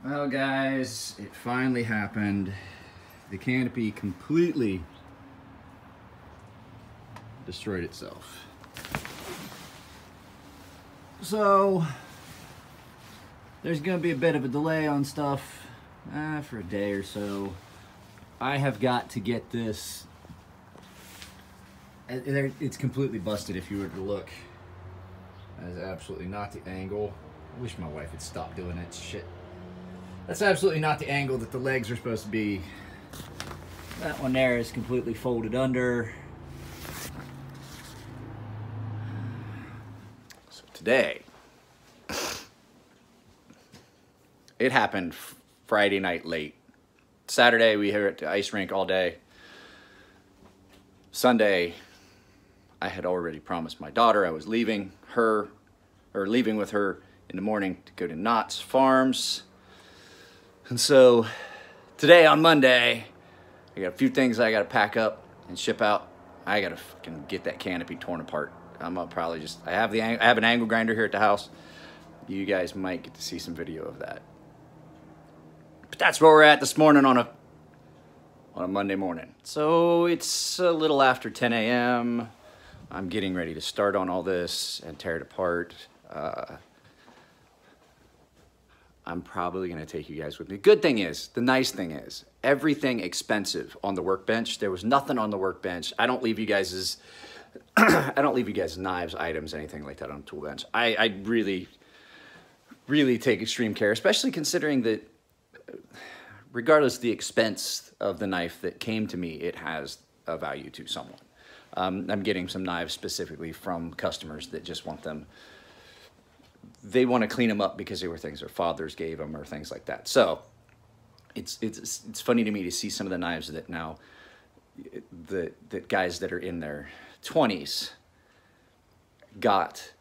Well, guys, it finally happened. The canopy completely destroyed itself. So, there's gonna be a bit of a delay on stuff for a day or so. I have got to get this. It's completely busted if you were to look. That is absolutely not the angle. I wish my wife had stopped doing that shit. That's absolutely not the angle that the legs are supposed to be. That one there is completely folded under. So today, it happened Friday night late. Saturday, we were at the ice rink all day. Sunday, I had already promised my daughter I was leaving with her in the morning to go to Knott's Farms. And so today on Monday, I got a few things I got to pack up and ship out. I got to fucking get that canopy torn apart. I'm gonna probably just, I have an angle grinder here at the house. You guys might get to see some video of that. But that's where we're at this morning on a Monday morning. So it's a little after 10 a.m. I'm getting ready to start on all this and tear it apart. I'm probably gonna take you guys with me. Good thing is, the nice thing is, everything expensive on the workbench. There was nothing on the workbench. I don't leave you guys knives, items, anything like that on the tool bench. I really, really take extreme care, especially considering that regardless of the expense of the knife that came to me, it has a value to someone. I'm getting some knives specifically from customers that just want them. They want to clean them up because they were things their fathers gave them or things like that. So it's funny to me to see some of the knives that now the guys that are in their 20s got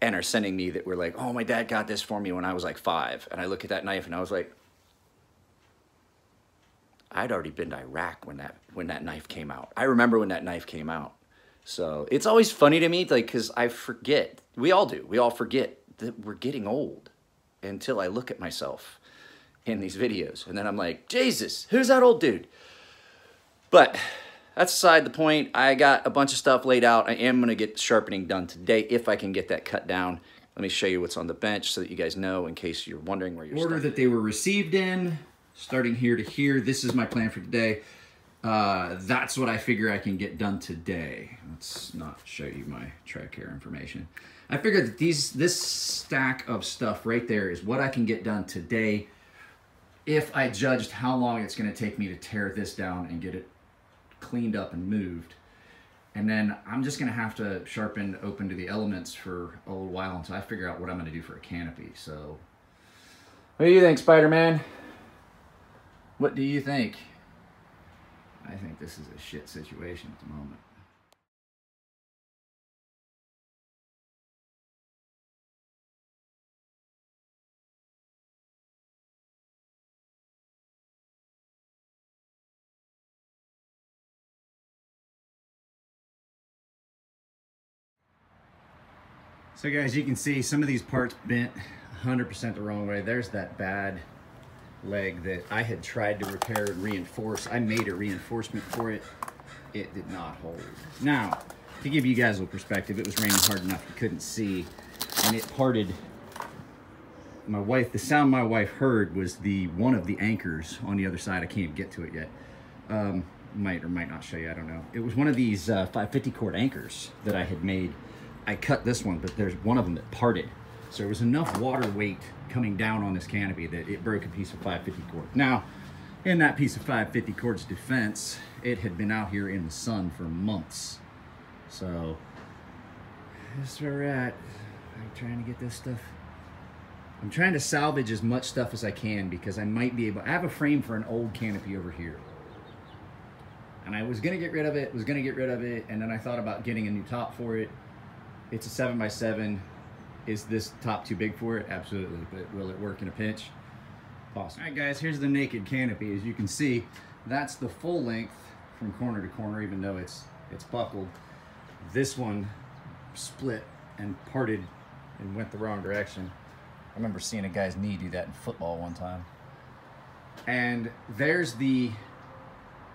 and are sending me that were like, oh, my dad got this for me when I was like 5. And I look at that knife and I was like, I'd already been to Iraq when that knife came out. I remember when that knife came out. So it's always funny to me, like, because I forget. We all do. We all forget that we're getting old until I look at myself in these videos. And then I'm like, Jesus, who's that old dude? But that's aside the point. I got a bunch of stuff laid out. I am going to get sharpening done today if I can get that cut down. Let me show you what's on the bench so that you guys know in case you're wondering where you're order that they were received in, starting here to here. This is my plan for today. That's what I figure I can get done today. Let's not show you my track care information. I figured that this stack of stuff right there is what I can get done today if I judged how long it's going to take me to tear this down and get it cleaned up and moved. And then I'm just going to have to sharpen open to the elements for a little while until I figure out what I'm going to do for a canopy. So, What do you think, Spider-Man? What do you think? I think this is a shit situation at the moment. So guys, you can see some of these parts bent 100% the wrong way. There's that bad leg that I had tried to repair and reinforce. I made a reinforcement for it. It did not hold. Now, to give you guys a little perspective, it was raining hard enough you couldn't see, and it parted. The sound my wife heard was one of the anchors on the other side. I can't even get to it yet. Might or might not show you, I don't know. It was one of these 550 cord anchors that I had made. I cut this one, but there's one of them that parted. So there was enough water weight coming down on this canopy that it broke a piece of 550 cord. Now, in that piece of 550 cord's defense, it had been out here in the sun for months. So, that's where we're at. I'm trying to get this stuff. I'm trying to salvage as much stuff as I can because I might be able, I have a frame for an old canopy over here. And I was gonna get rid of it, and then I thought about getting a new top for it. It's a 7x7. Is this top too big for it? Absolutely, but will it work in a pinch? Possible. All right, guys, here's the naked canopy. As you can see, that's the full length from corner to corner, even though it's buckled. This one split and parted and went the wrong direction. I remember seeing a guy's knee do that in football one time. And there's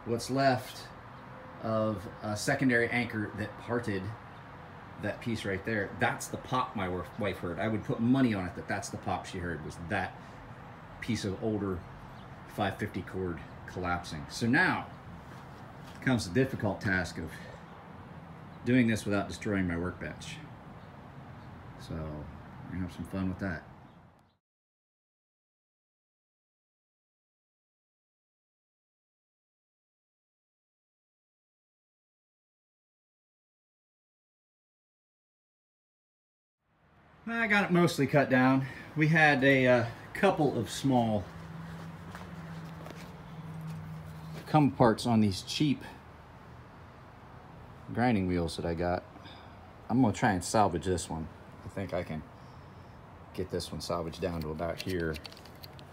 what's left of a secondary anchor that parted that piece right there. That's the pop my wife heard. I would put money on it that's the pop she heard, was that piece of older 550 cord collapsing. So now comes the difficult task of doing this without destroying my workbench. So we're gonna have some fun with that. I got it mostly cut down. We had a couple of small come parts on these cheap grinding wheels that I got. I'm gonna try and salvage this one. I think I can get this one salvaged down to about here.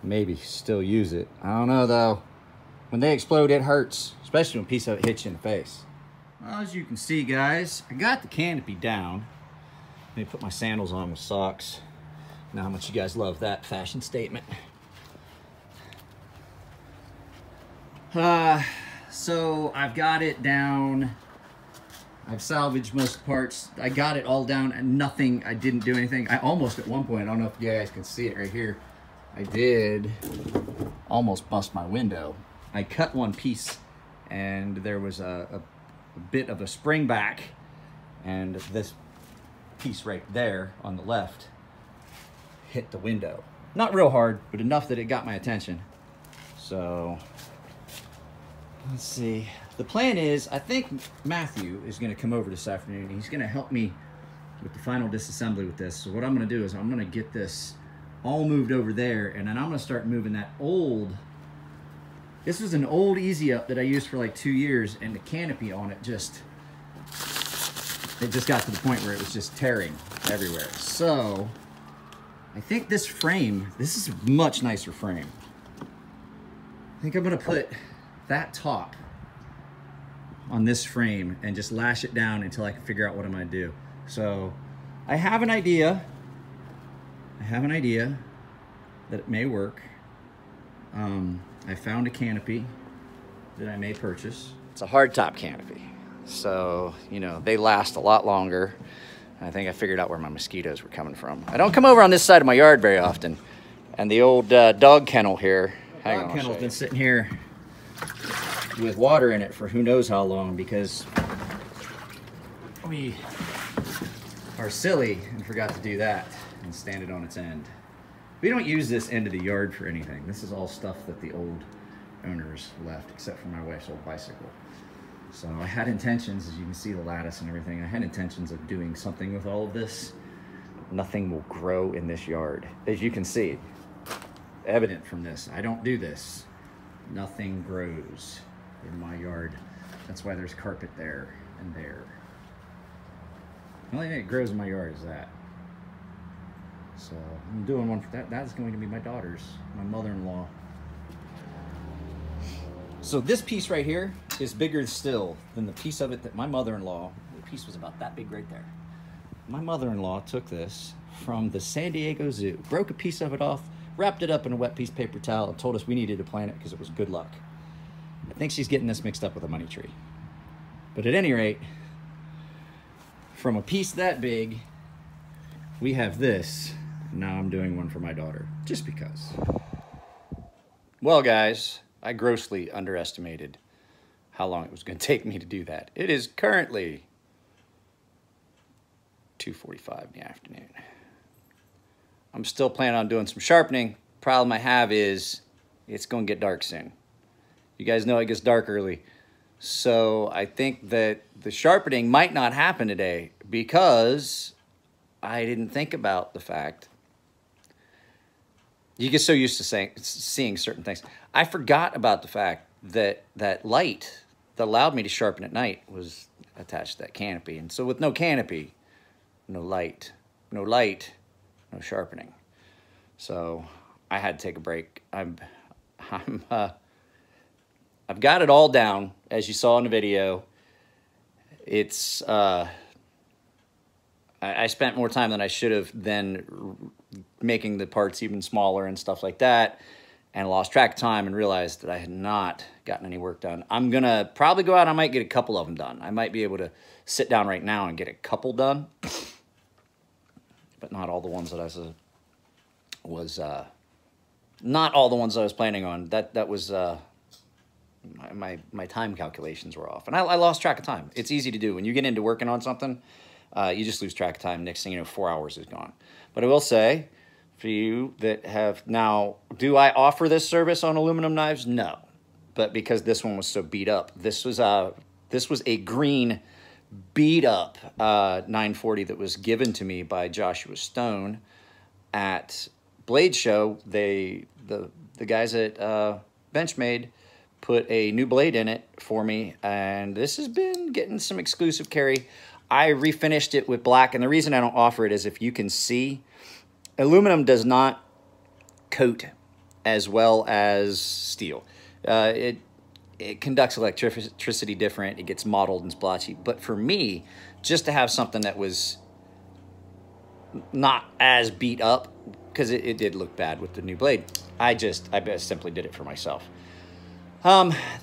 Maybe still use it. I don't know though. When they explode, it hurts, especially when a piece of it hits you in the face. Well, as you can see, guys, I got the canopy down. Let me put my sandals on with socks. Know how much you guys love that fashion statement. So I've got it down. I've salvaged most parts. I got it all down and nothing, I didn't do anything. I almost at one point, I don't know if you guys can see it right here, I did almost bust my window. I cut one piece and there was a bit of a spring back, and this piece right there on the left hit the window. Not real hard, but enough that it got my attention. So let's see. The plan is, I think Matthew is going to come over this afternoon. He's going to help me with the final disassembly with this. So what I'm going to do is I'm going to get this all moved over there, and then I'm going to start moving that old. This was an old Easy Up that I used for like 2 years, and the canopy on it just got to the point where it was just tearing everywhere. So I think this frame, this is a much nicer frame. I think I'm going to put that top on this frame and just lash it down until I can figure out what I'm going to do. So I have an idea. That it may work. I found a canopy that I may purchase. It's a hardtop canopy, so you know they last a lot longer. I think I figured out where my mosquitoes were coming from. I don't come over on this side of my yard very often, and the old dog kennel here. Hang on, kennel's been sitting here with water in it for who knows how long, because we are silly and forgot to do that and stand it on its end. We don't use this end of the yard for anything. This is all stuff that the old owners left, except for my wife's old bicycle. So I had intentions, as you can see the lattice and everything, I had intentions of doing something with all of this. Nothing will grow in this yard. As you can see, evident from this, I don't do this. Nothing grows in my yard. That's why there's carpet there and there. The only thing that grows in my yard is that. So I'm doing one for that. That's going to be my daughter's, my mother-in-law. So this piece right here is bigger still than the piece of it that my mother-in-law, the piece was about that big right there. My mother-in-law took this from the San Diego Zoo, broke a piece of it off, wrapped it up in a wet piece of paper towel, and told us we needed to plant it because it was good luck. I think she's getting this mixed up with a money tree. But at any rate, from a piece that big, we have this. Now I'm doing one for my daughter, just because. Well, guys, I grossly underestimated how long it was going to take me to do that. It is currently 2:45 in the afternoon. I'm still planning on doing some sharpening. Problem I have is it's going to get dark soon. You guys know it gets dark early. So I think that the sharpening might not happen today because I didn't think about the fact. You get so used to seeing certain things. I forgot about the fact that that light that allowed me to sharpen at night was attached to that canopy. And so with no canopy, no light, no sharpening. So I had to take a break. I've got it all down, as you saw in the video. It's I spent more time than I should have then making the parts even smaller and stuff like that, and lost track of time and realized that I had not gotten any work done. I'm going to probably go out. I might get a couple of them done. I might be able to sit down right now and get a couple done, but not all the ones that I not all the ones I was planning on. That was my time calculations were off, and I lost track of time. It's easy to do when you get into working on something. You just lose track of time. Next thing you know, 4 hours is gone. But I will say, for you that have now, do I offer this service on aluminum knives? No, but because this one was so beat up, this was a green beat up 940 that was given to me by Joshua Stone at Blade Show. The guys at Benchmade put a new blade in it for me, and this has been getting some exclusive carry. I refinished it with black, and the reason I don't offer it is, if you can see, aluminum does not coat as well as steel. It conducts electricity different. It gets mottled and splotchy. But for me, just to have something that was not as beat up, because it did look bad with the new blade, I simply did it for myself.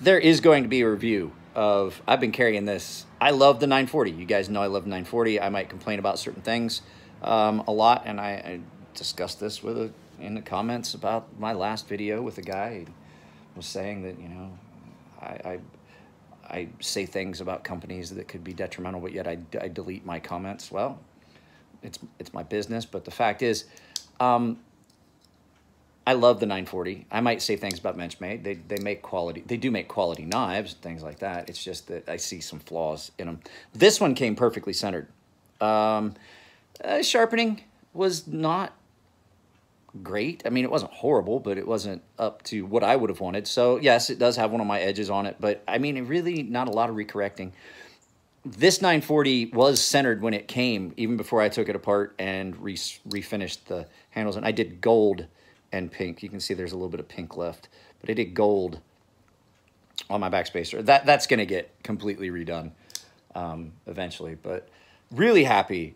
There is going to be a review of, I've been carrying this. I love the 940. You guys know I love the 940. I might complain about certain things a lot, and I discussed this in the comments about my last video with a guy who was saying that, you know, I say things about companies that could be detrimental, but yet I delete my comments. Well, it's my business, but the fact is, I love the 940. I might say things about Benchmade. They make quality. They do make quality knives, things like that. It's just that I see some flaws in them. This one came perfectly centered. Sharpening was not great. I mean, it wasn't horrible, but it wasn't up to what I would have wanted. So yes, it does have one of my edges on it, but I mean, it really not a lot of recorrecting. This 940 was centered when it came, even before I took it apart and refinished the handles. And I did gold and pink. You can see there's a little bit of pink left, but I did gold on my backspacer. That's going to get completely redone eventually, but really happy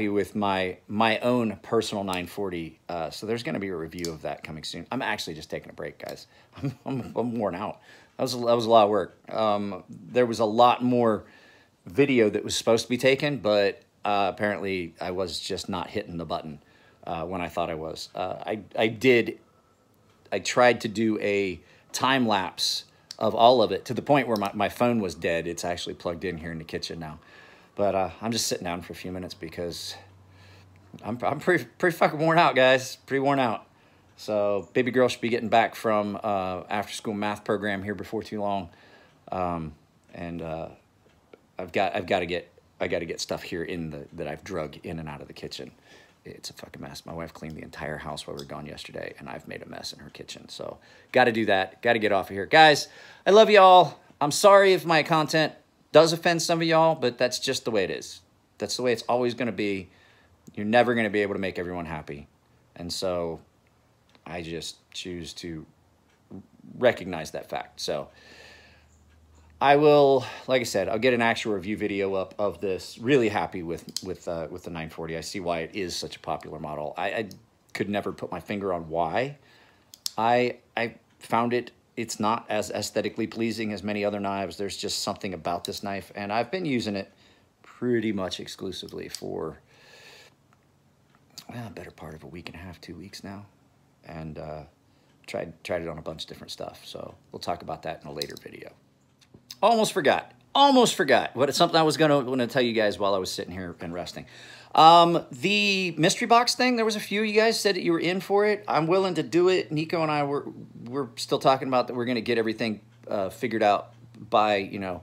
with my own personal 940. So there's going to be a review of that coming soon. I'm actually just taking a break, guys. I'm worn out. That was a lot of work. There was a lot more video that was supposed to be taken, but apparently I was just not hitting the button when I thought I was. I tried to do a time lapse of all of it to the point where my phone was dead. It's actually plugged in here in the kitchen now. But I'm just sitting down for a few minutes because I'm pretty fucking worn out, guys. Pretty worn out. So baby girl should be getting back from after school math program here before too long. And I got to get stuff here that I've drug in and out of the kitchen. It's a fucking mess. My wife cleaned the entire house while we were gone yesterday, and I've made a mess in her kitchen. So got to do that. Got to get off of here. Guys, I love y'all. I'm sorry if my content does offend some of y'all, but that's just the way it is. That's the way it's always going to be. You're never going to be able to make everyone happy. And so I just choose to recognize that fact. So I will, like I said, I'll get an actual review video up of this. Really happy with the 940. I see why it is such a popular model. I could never put my finger on why. I found it's not as aesthetically pleasing as many other knives. There's just something about this knife, and I've been using it pretty much exclusively for a better part of a week and a half, 2 weeks now, and tried it on a bunch of different stuff. So we'll talk about that in a later video. Almost forgot. What it's something I was going to tell you guys while I was sitting here and resting. The mystery box thing, there was a few of you guys said that you were in for it. I'm willing to do it. Nico and I we're still talking about that. We're going to get everything figured out by, you know,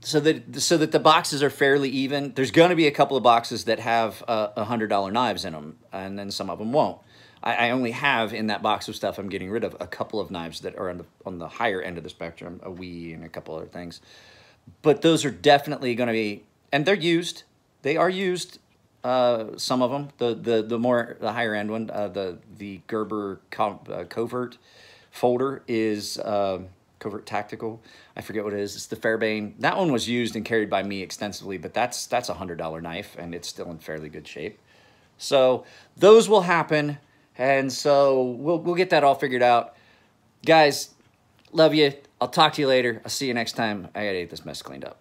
so that the boxes are fairly even. There's going to be a couple of boxes that have $100 knives in them, and then some of them won't. I only have in that box of stuff I'm getting rid of a couple of knives that are on the higher end of the spectrum, a Wii and a couple other things. But those are definitely going to be, and they're used. They are used. Some of them, the higher end one, the Gerber Covert folder is Covert Tactical. I forget what it is. It's the Fairbairn. That one was used and carried by me extensively, but that's a $100 knife, and it's still in fairly good shape. So those will happen, and so we'll get that all figured out. Guys, love you. I'll talk to you later. I'll see you next time. I gotta get this mess cleaned up.